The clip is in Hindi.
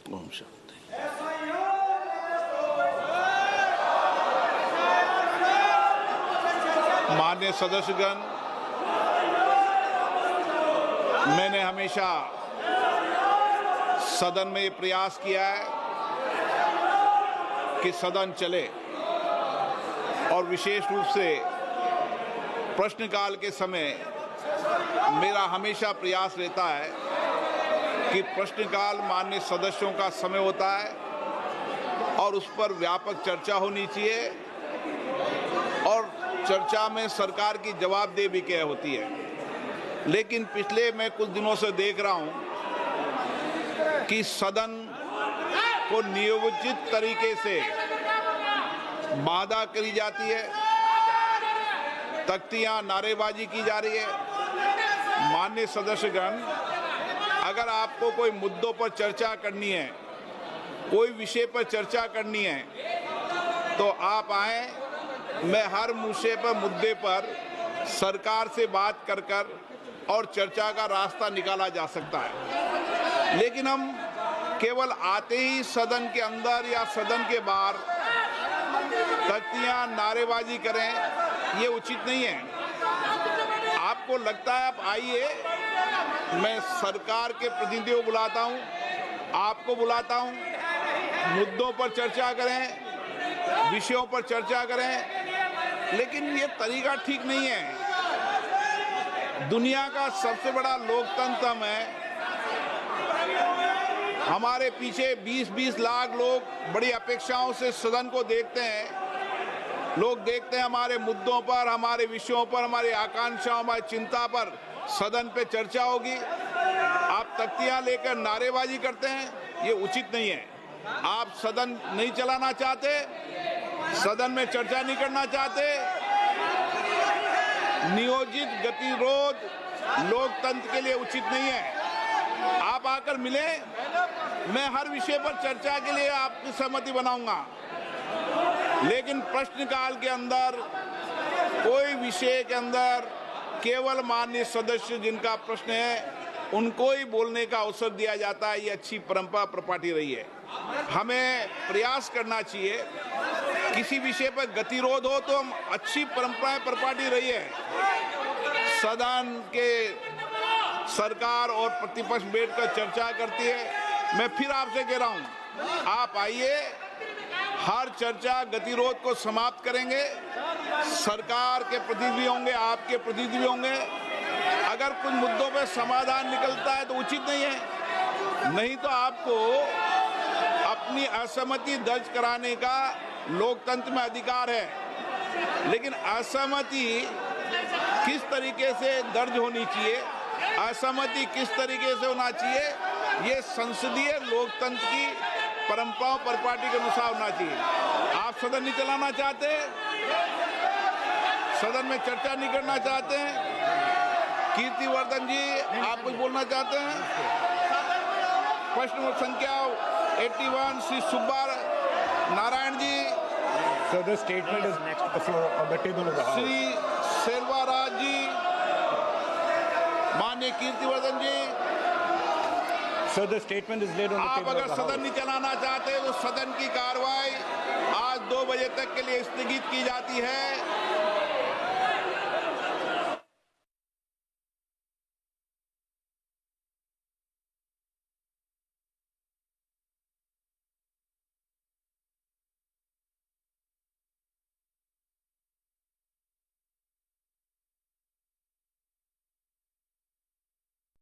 ओम शांति। माननीय सदस्यगण, मैंने हमेशा सदन में ये प्रयास किया है कि सदन चले और विशेष रूप से प्रश्नकाल के समय मेरा हमेशा प्रयास रहता है कि प्रश्नकाल माननीय सदस्यों का समय होता है और उस पर व्यापक चर्चा होनी चाहिए और चर्चा में सरकार की जवाबदेही भी क्या होती है। लेकिन पिछले मैं कुछ दिनों से देख रहा हूं कि सदन को नियोजित तरीके से बाधा करी जाती है, तख्तियां नारेबाजी की जा रही है। माननीय सदस्यगण, अगर आपको कोई मुद्दों पर चर्चा करनी है, कोई विषय पर चर्चा करनी है, तो आप आए। मैं हर मुद्दे पर सरकार से बात कर और चर्चा का रास्ता निकाला जा सकता है। लेकिन हम केवल आते ही सदन के अंदर या सदन के बाहर तख्तियां नारेबाजी करें, ये उचित नहीं है। आपको लगता है आप आइए, मैं सरकार के प्रतिनिधियों को बुलाता हूं, आपको बुलाता हूं, मुद्दों पर चर्चा करें, विषयों पर चर्चा करें, लेकिन ये तरीका ठीक नहीं है। दुनिया का सबसे बड़ा लोकतंत्र है। हमारे पीछे 20-20 लाख लोग बड़ी अपेक्षाओं से सदन को देखते हैं। लोग देखते हैं हमारे मुद्दों पर, हमारे विषयों पर, हमारी आकांक्षाओं, हमारी चिंता पर सदन पे चर्चा होगी। आप तख्तियां लेकर नारेबाजी करते हैं, ये उचित नहीं है। आप सदन नहीं चलाना चाहते, सदन में चर्चा नहीं करना चाहते, नियोजित गतिरोध लोकतंत्र के लिए उचित नहीं है। आप आकर मिले, मैं हर विषय पर चर्चा के लिए आपकी सहमति बनाऊंगा। लेकिन प्रश्नकाल के अंदर कोई विषय के अंदर केवल माननीय सदस्य जिनका प्रश्न है उनको ही बोलने का अवसर दिया जाता है, ये अच्छी परंपरा प्रपाटी रही है। हमें प्रयास करना चाहिए, किसी विषय पर गतिरोध हो तो हम अच्छी परंपराएं प्रपाटी रही है। सदन के सरकार और प्रतिपक्ष बैठकर चर्चा करती है। मैं फिर आपसे कह रहा हूं, आप आइए, हर चर्चा गतिरोध को समाप्त करेंगे। सरकार के प्रतिनिधि होंगे, आपके प्रतिनिधि होंगे। अगर कुछ मुद्दों पर समाधान निकलता है तो उचित नहीं है, नहीं तो आपको अपनी असहमति दर्ज कराने का लोकतंत्र में अधिकार है। लेकिन असहमति किस तरीके से दर्ज होनी चाहिए, असहमति किस तरीके से होना चाहिए, ये संसदीय लोकतंत्र की परंपराओं परिपाटी के अनुसार होना चाहिए। आप सदन नहीं चलाना चाहते, सदन में चर्चा नहीं करना चाहते हैं। कीर्तिवर्धन जी, आप कुछ बोलना चाहते हैं? प्रश्न संख्या 81 Shri Subba Narayan ji. So the statement is next to the floor on the table of the House. Shri Selvaraj जी, माननीय कीर्तिवर्धन जी। So the statement is laid on the आप table of अगर the सदन House. नहीं चलाना चाहते तो सदन की कार्रवाई आज 2 बजे तक के लिए स्थगित की जाती है।